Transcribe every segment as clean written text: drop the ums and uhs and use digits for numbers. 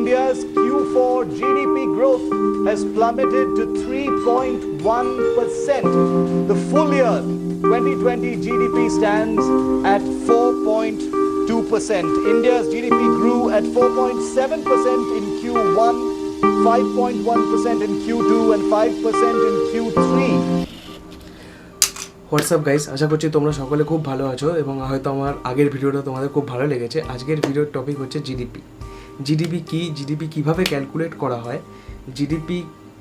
India's Q4 GDP growth has plummeted to 3.1%. The full year 2020 GDP stands at 4.2%. India's GDP grew at 4.7% in Q1, 5.1% in Q2 and 5% in Q3. What's up guys, আশা করছি তোমরা সকলে খুব ভালো আছো এবং হয়তো আমার আগের ভিডিওটা তোমাদের খুব ভালো লেগেছে। আজকের ভিডিওর টপিক হচ্ছে জিডিপি। জিডিপি কী, জিডিপি কীভাবে ক্যালকুলেট করা হয়, জিডিপি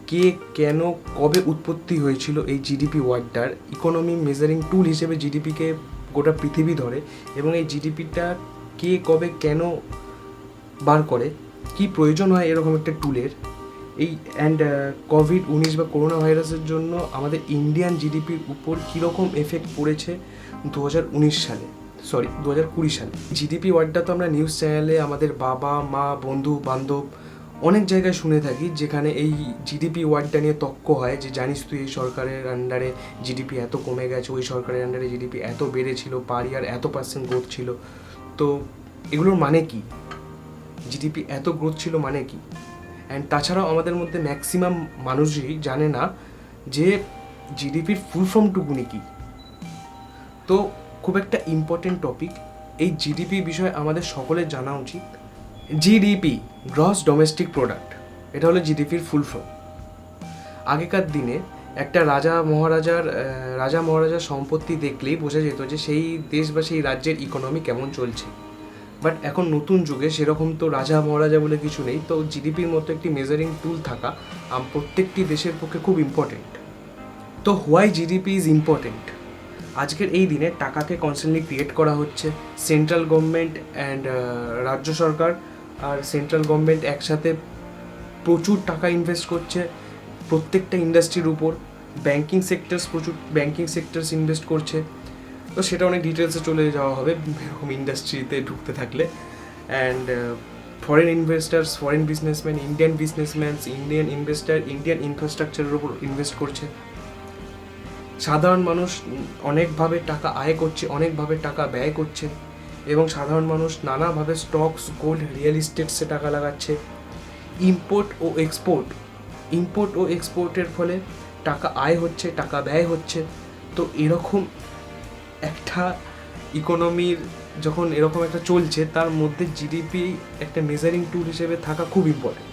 কে, কেন, কবে উৎপত্তি হয়েছিল এই জিডিপি ওয়ার্ডটার, ইকোনমি মেজারিং টুল হিসেবে জিডিপিকে গোটা পৃথিবী ধরে এবং এই জিডিপিটা কে, কবে, কেন বার করে, কি প্রয়োজন হয় এরকম একটা টুলের, এই কোভিড-19 বা করোনা ভাইরাসের জন্য আমাদের ইন্ডিয়ান জিডিপির উপর কীরকম এফেক্ট পড়েছে 2020 সালে, 2020 সালে। জিডিপি ওয়ার্ডটা তো আমরা নিউজ চ্যানেলে আমাদের বাবা মা বন্ধু বান্ধব অনেক জায়গায় শুনে থাকি, যেখানে এই জিডিপি ওয়ার্ডটা নিয়ে তর্ক হয় যে জানিস তুই এই সরকারের আন্ডারে জিডিপি এত কমে গেছে, ওই সরকারের আন্ডারে জিডিপি এত বেড়েছিল, পার ইয়ার এত % গ্রোথ ছিল। তো এগুলোর মানে কি, জিডিপি এত গ্রোথ ছিল মানে কি? অ্যান্ড তাছাড়াও আমাদের মধ্যে ম্যাক্সিমাম মানুষই জানে না যে জিডিপির ফুল ফর্মটুকুনি কী। তো খুব একটা ইম্পর্টেন্ট টপিক এই জিডিপি বিষয়ে আমাদের সকলের জানা উচিত। জিডিপি, গ্রস ডোমেস্টিক প্রোডাক্ট, এটা হলো জিডিপির ফুল ফর্ম। আগেকার দিনে একটা রাজা মহারাজার সম্পত্তি দেখলেই বোঝা যেত যে সেই দেশ বা সেই রাজ্যের ইকোনমি কেমন চলছে। বাট এখন নতুন যুগে সেরকম তো রাজা মহারাজা বলে কিছু নেই। তো জিডিপির মতো একটি মেজারিং টুল থাকা প্রত্যেকটি দেশের পক্ষে খুব ইম্পর্টেন্ট। তো হোয়াই জিডিপি ইজ ইম্পর্টেন্ট? আজকের এই দিনে টাকাকে কনস্ট্যান্টলি ক্রিয়েট করা হচ্ছে। সেন্ট্রাল গভর্নমেন্ট অ্যান্ড রাজ্য সরকার আর সেন্ট্রাল গভর্নমেন্ট একসাথে প্রচুর টাকা ইনভেস্ট করছে প্রত্যেকটা ইন্ডাস্ট্রির উপর। প্রচুর ব্যাঙ্কিং সেক্টরস ইনভেস্ট করছে। তো সেটা অনেক ডিটেলসে চলে যাওয়া হবে এরকম ইন্ডাস্ট্রিতে ঢুকতে থাকলে। And foreign investors, foreign businessman, Indian businessmans, Indian investor Indian ইনফ্রাস্ট্রাকচারের উপর ইনভেস্ট করছে। সাধারণ মানুষ অনেকভাবে টাকা আয় করছে, অনেকভাবে টাকা ব্যয় করছে এবং সাধারণ মানুষ নানাভাবে স্টকস, গোল্ড, রিয়েল এস্টেটসে টাকা লাগাচ্ছে। ইম্পোর্ট ও এক্সপোর্টের ফলে টাকা আয় হচ্ছে, টাকা ব্যয় হচ্ছে। তো এরকম একটা ইকোনমির যখন এরকম একটা চলছে, তার মধ্যে জিডিপি একটা মেজারিং টুল হিসেবে থাকা খুব ইম্পর্টেন্ট।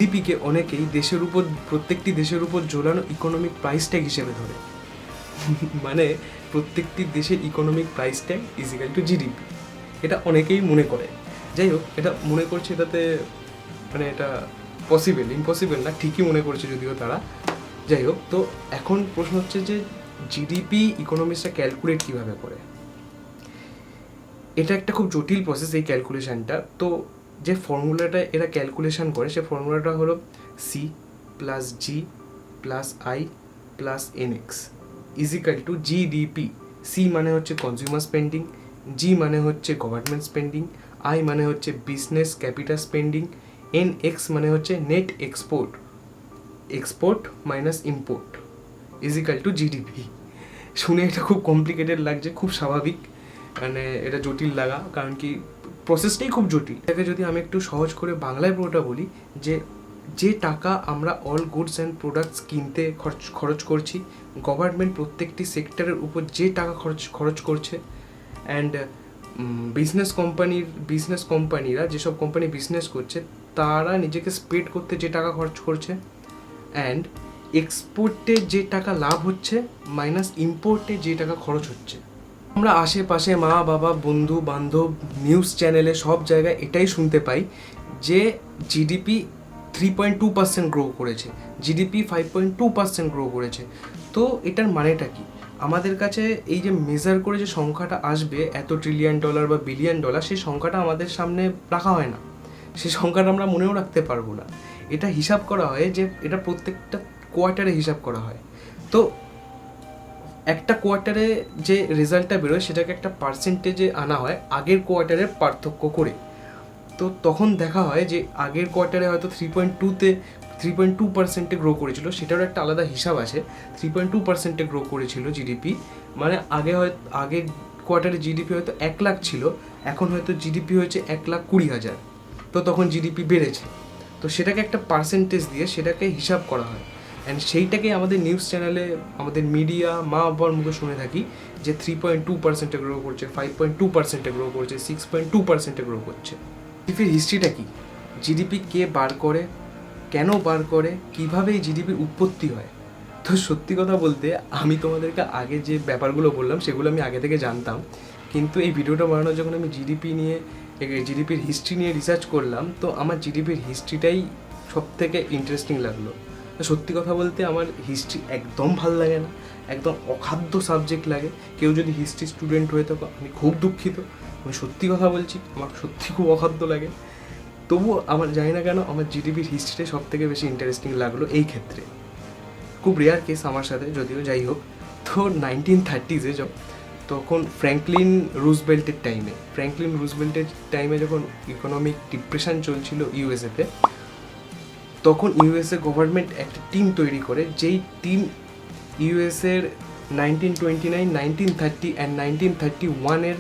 জিডিপিকে অনেকেই প্রত্যেকটি দেশের উপর ঝোলানো ইকোনমিক প্রাইস ট্যাগ হিসেবে ধরে। মানে প্রত্যেকটি দেশের economic price tag equal to GDP, এটা অনেকেই মনে করে। যাই হোক, এটা মনে করছে, এটাতে মানে এটা ইম্পসিবল না, ঠিকই মনে করছে যদিও তারা। যাই হোক, তো এখন প্রশ্ন হচ্ছে যে জিডিপি ইকোনমিক্সটা ক্যালকুলেট কীভাবে করে। এটা একটা খুব জটিল প্রসেস এই ক্যালকুলেশানটা। তো যে ফর্মুলাটা এরা ক্যালকুলেশন করে সে ফর্মুলাটা হলো C plus G plus I plus NX equal to GDP. C মানে হচ্ছে কনজিউমার স্পেন্ডিং, জি মানে হচ্ছে গভর্নমেন্ট স্পেন্ডিং, আই মানে হচ্ছে বিজনেস ক্যাপিটাল স্পেন্ডিং, এনএক্স মানে হচ্ছে net export minus import equal to GDP. শুনে এটা খুব কমপ্লিকেটেড লাগছে, খুব স্বাভাবিক, মানে এটা জটিল লাগা, কারণ কি প্রসেসটাই খুব জটিল। এটাকে যদি আমি একটু সহজ করে বাংলায় পুরোটা বলি, যে টাকা আমরা অল গুডস অ্যান্ড প্রোডাক্টস কিনতে খরচ করছি, গভর্নমেন্ট প্রত্যেকটি সেক্টরের উপর যে টাকা খরচ করছে, অ্যান্ড বিজনেস কোম্পানিরা যেসব কোম্পানি বিজনেস করছে তারা নিজেকে স্প্রেড করতে যে টাকা খরচ করছে, অ্যান্ড এক্সপোর্টে যে টাকা লাভ হচ্ছে মাইনাস ইম্পোর্টে যে টাকা খরচ হচ্ছে। আমরা আশেপাশে মা বাবা বন্ধু বান্ধব নিউজ চ্যানেলে সব জায়গায় এটাই শুনতে পাই যে জিডিপি 3.2% গ্রো করেছে, জিডিপি 5.2% গ্রো করেছে। তো এটার মানেটা কি? আমাদের কাছে এই যে মেজার করে যে সংখ্যাটা আসবে $1 ট্রিলিয়ন বা $1 বিলিয়ন, সেই সংখ্যাটা আমাদের সামনে রাখা হয় না, সেই সংখ্যাটা আমরা মনেও রাখতে পারবো না। এটা হিসাব করা হয় যে এটা প্রত্যেকটা কোয়ার্টারে হিসাব করা হয়। তো একটা কোয়ার্টারে যে রেজাল্টটা বেরোয় সেটাকে একটা পার্সেন্টেজে আনা হয় আগের কোয়ার্টারের পার্থক্য করে। তো তখন দেখা হয় যে আগের কোয়ার্টারে হয়তো 3.2% গ্রো করেছিল, সেটারও একটা আলাদা হিসাব আছে। 3.2% গ্রো করেছিল জিডিপি, মানে আগের কোয়ার্টারে জিডিপি হয়তো 1 লাখ ছিল, এখন হয়তো জিডিপি হয়েছে 1,20,000। তো তখন জিডিপি বেড়েছে। তো সেটাকে একটা পার্সেন্টেজ দিয়ে সেটাকে হিসাব করা হয়, অ্যান্ড সেইটাকে আমাদের নিউজ চ্যানেলে, আমাদের মিডিয়া, মা বাবার মুখে শুনে থাকি যে 3.2% গ্রো করছে, 5.2% গ্রো করছে, 6.2% গ্রো করছে। জিডিপির হিস্ট্রিটা কি, জিডিপি কে বার করে, কেন বার করে, কীভাবে এই জিডিপির উৎপত্তি হয়? তো সত্যি কথা বলতে আমি তোমাদেরকে আগে যে ব্যাপারগুলো বললাম সেগুলো আমি আগে থেকে জানতাম, কিন্তু এই ভিডিওটা বানানোর যখন আমি জিডিপির হিস্ট্রি নিয়ে রিসার্চ করলাম, তো আমার জিডিপির হিস্ট্রিটাই সব থেকে ইন্টারেস্টিং লাগলো। তো সত্যি কথা বলতে আমার হিস্ট্রি একদম ভাল লাগে না, একদম অখাদ্য সাবজেক্ট লাগে। কেউ যদি হিস্ট্রি স্টুডেন্ট হয়ে থাকো আমি খুব দুঃখিত, আমি সত্যি কথা বলছি, আমার সত্যি খুব অখাদ্য লাগে। তবুও আমার জানি না কেন আমার জিডিপির হিস্ট্রিটাই সব থেকে বেশি ইন্টারেস্টিং লাগলো এই ক্ষেত্রে। খুব রেয়ার কেস আমার সাথে, যদিও যাই হোক। তো 1930s তখন ফ্র্যাঙ্কলিন রুজভেল্টের টাইমে যখন ইকোনমিক ডিপ্রেশন চলছিল ইউএসএতে, তখন ইউএসএ গভর্নমেন্ট একটা টিম তৈরি করে, যেই টিম ইউএসএর 1929, 1930 অ্যান্ড 1931-এর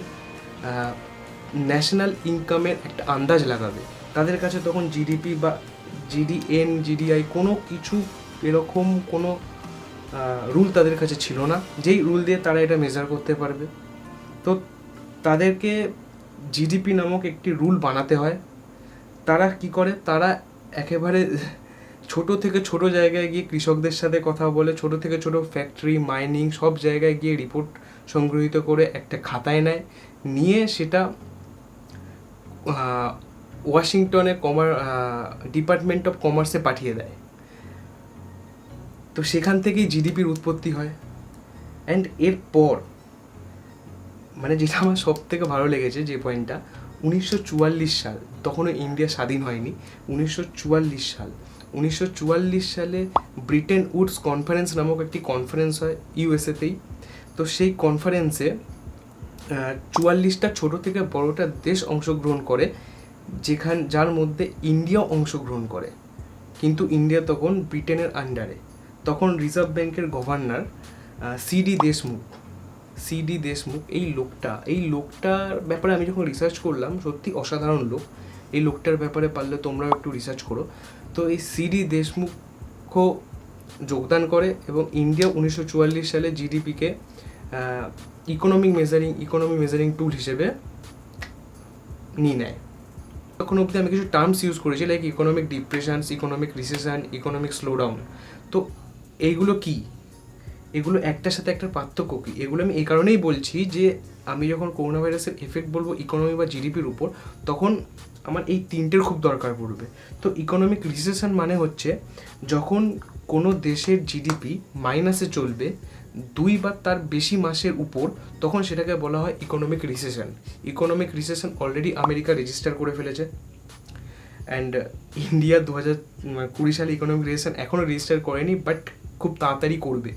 ন্যাশনাল ইনকামের একটা আন্দাজ লাগাবে। তাদের কাছে তখন জিডিপি বা জিডিআই কোনো কিছু এরকম কোনো রুল তাদের কাছে ছিল না, যেই রুল দিয়ে তারা এটা মেজার করতে পারবে। তো তাদেরকে জিডিপি নামক একটি রুল বানাতে হয়। তারা কি করে, তারা একেবারে ছোট থেকে ছোট জায়গায় গিয়ে কৃষকদের সাথে কথা বলে, ছোট থেকে ছোট ফ্যাক্টরি, মাইনিং সব জায়গায় গিয়ে রিপোর্ট সংগৃহীত করে একটা খাতায় নেয়, নিয়ে সেটা ওয়াশিংটনে ডিপার্টমেন্ট অফ কমার্সে পাঠিয়ে দেয়। তো সেখান থেকেই জিডিপির উৎপত্তি হয়। অ্যান্ড এরপর মানে যেটা আমার সব থেকে ভালো লেগেছে যে পয়েন্টটা, 1944 সাল, তখনও ইন্ডিয়া স্বাধীন হয়নি, 1944 সালে ব্রিটেন উডস কনফারেন্স নামক একটি কনফারেন্স হয় ইউএসএতেই। তো সেই কনফারেন্সে 44টা ছোটো থেকে বড়োটা দেশ অংশগ্রহণ করে, যার মধ্যে ইন্ডিয়াও অংশগ্রহণ করে। কিন্তু ইন্ডিয়া তখন ব্রিটেনের আন্ডারে। তখন রিজার্ভ ব্যাংকের গভর্নর সিডি দেশমুখ, এই লোকটার ব্যাপারে আমি যখন রিসার্চ করলাম, সত্যি অসাধারণ লোক। এই লোকটার ব্যাপারে পারলে তোমরাও একটু রিসার্চ করো। তো এই সিডি দেশমুখও যোগদান করে এবং ইন্ডিয়া 1944 সালে জিডিপিকে ইকোনমি মেজারিং টুল হিসেবে নিয়ে নেয়। তখন অবধি আমি কিছু টার্মস ইউজ করেছি, like economic depressions, economic recession, economic slowdown. তো এইগুলো কি, এগুলো একটার সাথে একটা পার্থক্য কী, এগুলো আমি এই কারণেই বলছি যে আমি যখন করোনা ভাইরাসের এফেক্ট বলবো ইকোনমি বা জিডিপির উপর, তখন আমার এই তিনটের খুব দরকার পড়বে। তো ইকোনমিক রিসেশন মানে হচ্ছে যখন কোনো দেশের জিডিপি মাইনাসে চলবে 2 বা তার বেশি মাসের উপর, তখন সেটাকে বলা হয় economic recession already America register করে ফেলেছে। অ্যান্ড ইন্ডিয়া 2020 সালে ইকোনমিক রিসেশন এখনও রেজিস্টার করেনি, বাট খুব তাড়াতাড়ি করবে।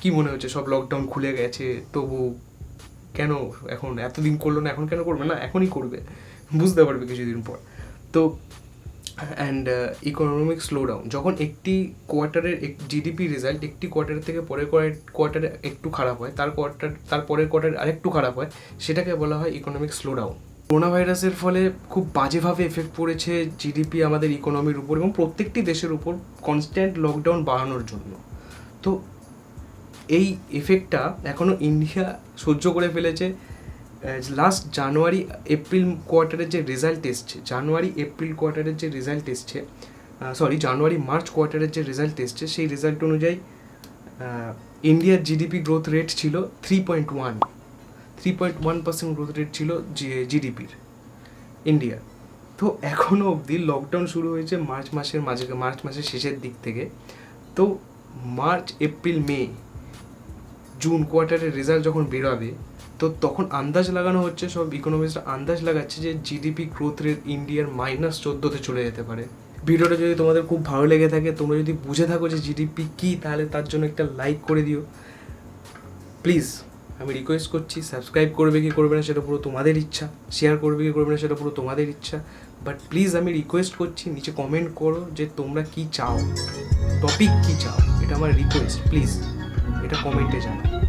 কি মনে হচ্ছে, সব লকডাউন খুলে গেছে, তবু কেন এখন এতদিন করলো না, এখন কেন করবে না, এখনই করবে, বুঝতে পারবে কিছুদিন পর। তো অ্যান্ড ইকোনমিক স্লোডাউন, যখন একটি কোয়ার্টারের জিডিপি রেজাল্ট একটি কোয়ার্টার থেকে পরের কোয়ার্টারে একটু খারাপ হয়, তার পরের কোয়ার্টারে আরেকটু খারাপ হয়, সেটাকে বলা হয় ইকোনমিক স্লোডাউন। করোনা ভাইরাসের ফলে খুব বাজেভাবে এফেক্ট পড়েছে জিডিপি আমাদের ইকোনমির উপর এবং প্রত্যেকটি দেশের উপর কনস্ট্যান্ট লকডাউন বাড়ানোর জন্য। তো এই এফেক্টটা এখনও ইন্ডিয়া সহ্য করে ফেলেছে। লাস্ট জানুয়ারি মার্চ কোয়ার্টারের যে রেজাল্ট এসছে সেই রেজাল্ট অনুযায়ী ইন্ডিয়ার জিডিপি গ্রোথ রেট ছিল 3.1% গ্রোথ রেট ছিল জিডিপির ইন্ডিয়ার। তো এখনও অবধি লকডাউন শুরু হয়েছে মার্চ মাসের শেষের দিক থেকে। তো মার্চ, এপ্রিল, মে, জুন কোয়ার্টারের রেজাল্ট যখন বেরোবে, তো তখন আন্দাজ লাগানো হচ্ছে, সব ইকোনমিস্টরা আন্দাজ লাগাচ্ছে যে জিডিপি গ্রোথ রেট ইন্ডিয়ার -14-তে চলে যেতে পারে। ভিডিওটা যদি তোমাদের খুব ভালো লেগে থাকে, তোমরা যদি বুঝে থাকো যে জিডিপি কী, তাহলে তার জন্য একটা লাইক করে দিও প্লিজ। আমি রিকোয়েস্ট করছি, সাবস্ক্রাইব করবে কি করবে না সেটা পুরো তোমাদের ইচ্ছা, শেয়ার করবে কি করবে না সেটা পুরো তোমাদের ইচ্ছা, বাট প্লিজ আমি রিকোয়েস্ট করছি নিচে কমেন্ট করো যে তোমরা কি চাও, টপিক কি চাও, এটা আমার রিকোয়েস্ট, প্লিজ এটা কমেন্টে জানাও।